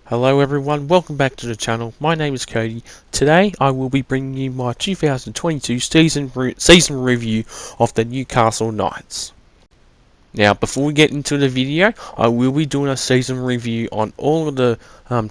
Hello everyone, welcome back to the channel. My name is Cody. Today I will be bringing you my 2022 season review of the Newcastle Knights. Now before we get into the video, I will be doing a season review on all of the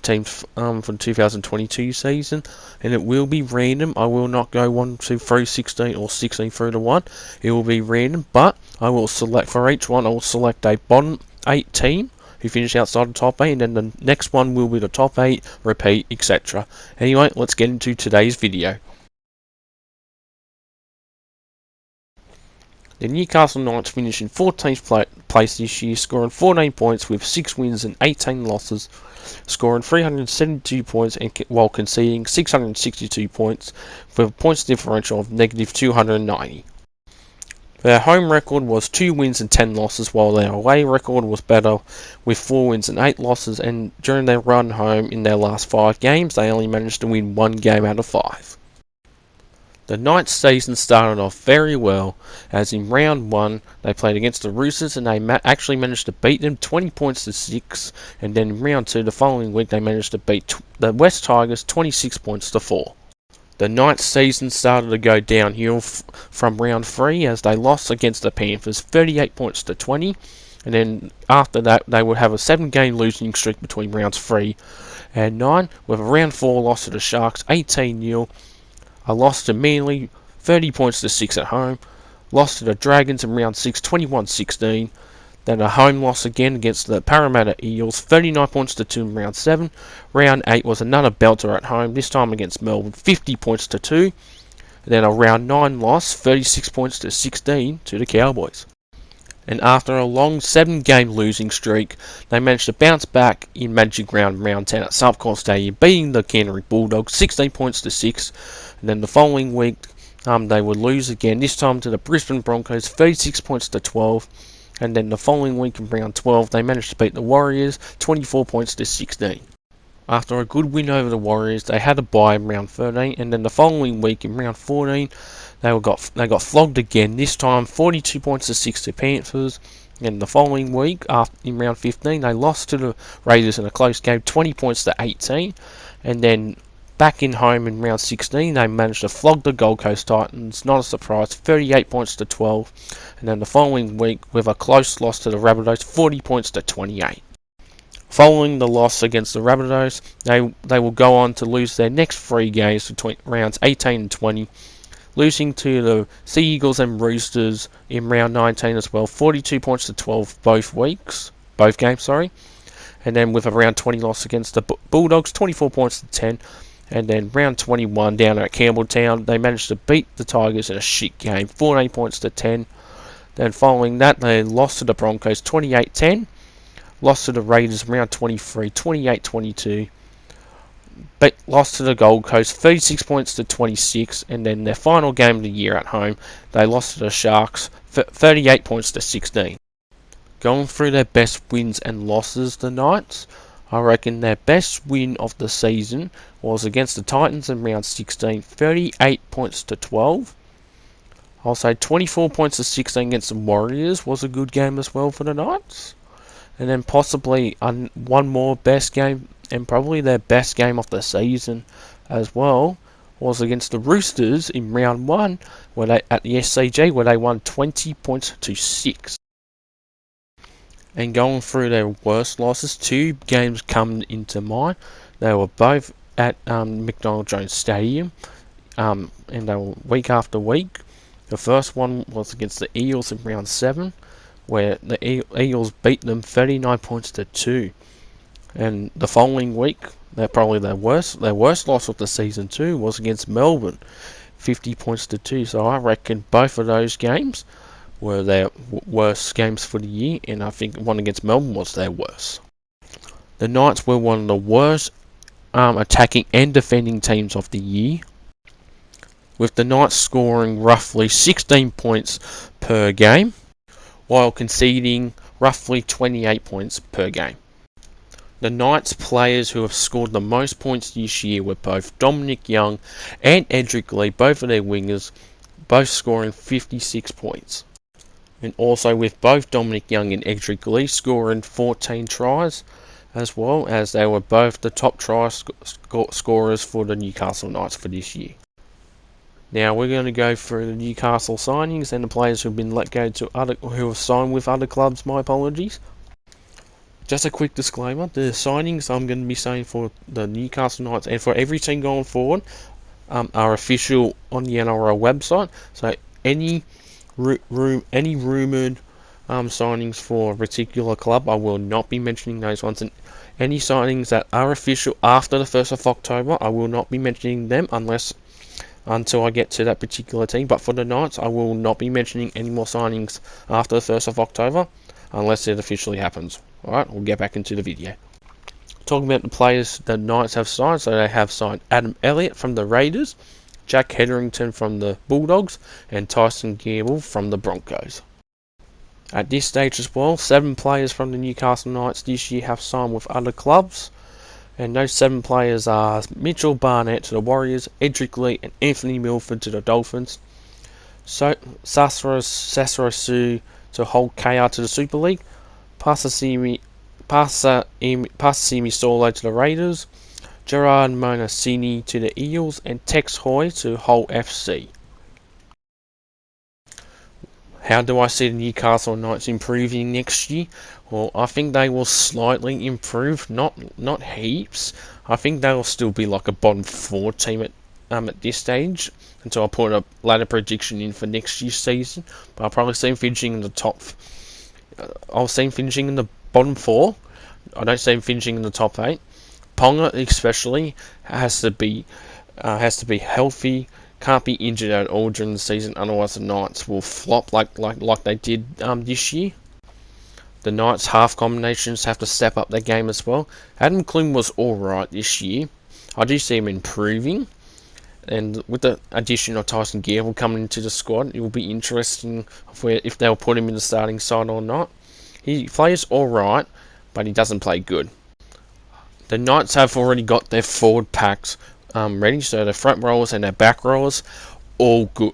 teams for the 2022 season, and it will be random. I will not go 1, 2, 3, 16 or 16 through to 1. It will be random, but I will select for each one, I will select a bottom 8 team who finish outside the top 8, and then the next one will be the top 8, repeat, etc. Anyway, let's get into today's video. The Newcastle Knights finished in 14th place this year, scoring 14 points with 6 wins and 18 losses, scoring 372 points while conceding 662 points, with a points differential of negative 290. Their home record was 2 wins and 10 losses, while their away record was better with 4 wins and 8 losses, and during their run home in their last 5 games, they only managed to win 1 game out of 5. The Knights season started off very well, as in round 1 they played against the Roosters and they actually managed to beat them 20 points to 6, and then in round 2 the following week they managed to beat the West Tigers 26 points to 4. The Knights season started to go downhill from round 3 as they lost against the Panthers 38 points to 20, and then after that they would have a 7-game losing streak between rounds 3 and 9, with a round 4 loss to the Sharks 18-0, a loss to Manly 30 points to 6 at home, lost to the Dragons in round 6 21-16, then a home loss again against the Parramatta Eels, 39 points to 2 in round 7. Round 8 was another belter at home, this time against Melbourne, 50 points to 2. Then a round 9 loss, 36 points to 16 to the Cowboys. And after a long 7-game losing streak, they managed to bounce back in Magic Round round 10 at Subcon Stadium, beating the Canterbury Bulldogs 16 points to 6. And then the following week, they would lose again, this time to the Brisbane Broncos, 36 points to 12. And then the following week in round 12, they managed to beat the Warriors 24 points to 16. After a good win over the Warriors, they had a bye in round 13, and then the following week in round 14, they got flogged again, this time 42 points to 6 to Panthers. And the following week, in round 15, they lost to the Raiders in a close game, 20 points to 18. And then back in home in round 16, they managed to flog the Gold Coast Titans, not a surprise, 38 points to 12. And then the following week, with a close loss to the Rabbitohs, 40 points to 28. Following the loss against the Rabbitohs, they will go on to lose their next 3 games between rounds 18 and 20, losing to the Sea Eagles and Roosters in round 19 as well, 42 points to 12 both games. And then with a round 20 loss against the Bulldogs, 24 points to 10. And then round 21 down at Campbelltown, they managed to beat the Tigers in a shit game, 14 points to 10. Then following that, they lost to the Broncos 28-10, lost to the Raiders round 23 28-22, but lost to the Gold Coast 36 points to 26, and then their final game of the year at home, they lost to the Sharks 38 points to 16. Going through their best wins and losses, the Knights, I reckon their best win of the season was against the Titans in round 16, 38 points to 12. I'll say 24 points to 16 against the Warriors was a good game as well for the Knights. And then possibly one more best game, and probably their best game of the season as well, was against the Roosters in round 1 at the SCG, where they won 20 points to 6. And going through their worst losses, 2 games come into mind. They were both at McDonald Jones Stadium, and they were week after week. The first one was against the Eels in round 7, where the Eagles beat them 39 points to 2. And the following week, probably their worst loss of the season too, was against Melbourne, 50 points to 2. So I reckon both of those games were their worst games for the year, and I think one against Melbourne was their worst. The Knights were one of the worst attacking and defending teams of the year, with the Knights scoring roughly 16 points per game, while conceding roughly 28 points per game. The Knights players who have scored the most points this year were both Dominic Young and Edric Lee, both of their wingers, both scoring 56 points. And also with both Dominic Young and Edric Lee scoring 14 tries, as well, as they were both the top try scorers for the Newcastle Knights for this year. Now we're going to go through the Newcastle signings and the players who've been let go to who have signed with other clubs. My apologies. Just a quick disclaimer: the signings I'm going to be saying for the Newcastle Knights and for every team going forward are official on the NRL website. So any rumoured signings for a particular club, I will not be mentioning those ones. And any signings that are official after the 1st of October, I will not be mentioning them until I get to that particular team. But for the Knights, I will not be mentioning any more signings after the 1st of October unless it officially happens. Alright, we'll get back into the video. Talking about the players the Knights have signed, so they have signed Adam Elliott from the Raiders, Jack Hetherington from the Bulldogs, and Tyson Gamble from the Broncos. At this stage as well, 7 players from the Newcastle Knights this year have signed with other clubs, and those 7 players are Mitchell Barnett to the Warriors, Edric Lee and Anthony Milford to the Dolphins, Sasro Su to Hull KR to the Super League, Pasasimi Solo to the Raiders, Gerard Monacini to the Eels, and Tex Hoy to Hull FC. How do I see the Newcastle Knights improving next year? Well, I think they will slightly improve, not heaps. I think they will still be like a bottom 4 team at this stage until I put a ladder prediction in for next year's season. But I'll probably see them finishing in the top. I'll see them finishing in the bottom 4. I don't see them finishing in the top 8. Ponga especially has to be healthy. Can't be injured at all during the season, otherwise the Knights will flop like they did this year. The Knights half combinations have to step up their game as well. Adam Kling was alright this year. I do see him improving, and with the addition of Tyson Gamble coming into the squad, it will be interesting if they'll put him in the starting side or not. He plays alright, but he doesn't play good. The Knights have already got their forward packs ready, so their front rowers and their back rowers all good.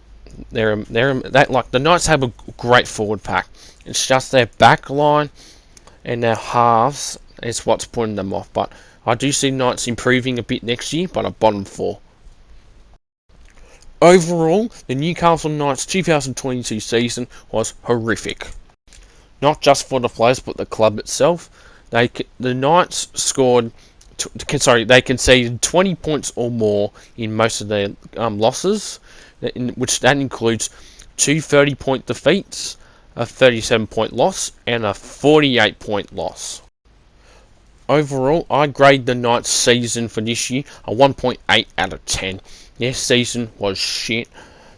The Knights have a great forward pack. It's just their back line and their halves is what's putting them off. But I do see Knights improving a bit next year, but a bottom 4. Overall, the Newcastle Knights 2022 season was horrific. Not just for the players, but the club itself. The Knights they conceded 20 points or more in most of their losses, which that includes 2 30-point defeats, a 37-point loss, and a 48-point loss. Overall, I grade the Knights season for this year a 1.8 out of 10. Their season was shit.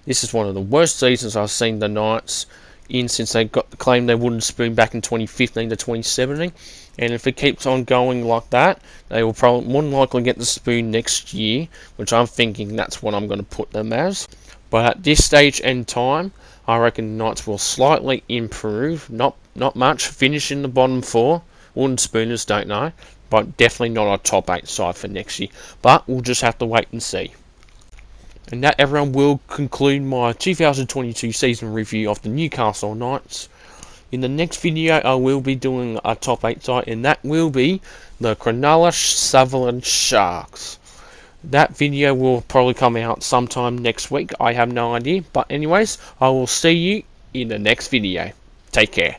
This is one of the worst seasons I've seen the Knights in since they claimed their wooden spoon back in 2015 to 2017. And if it keeps on going like that, they will probably more than likely get the spoon next year, which I'm thinking that's what I'm going to put them as. But at this stage and time, I reckon the Knights will slightly improve, not much, finish in the bottom 4. Wooden spooners don't know, but definitely not a top 8 side for next year. But we'll just have to wait and see. And that, everyone, will conclude my 2022 season review of the Newcastle Knights. In the next video, I will be doing a top 8 side, and that will be the Cronulla Sutherland Sharks. That video will probably come out sometime next week. I have no idea. But anyways, I will see you in the next video. Take care.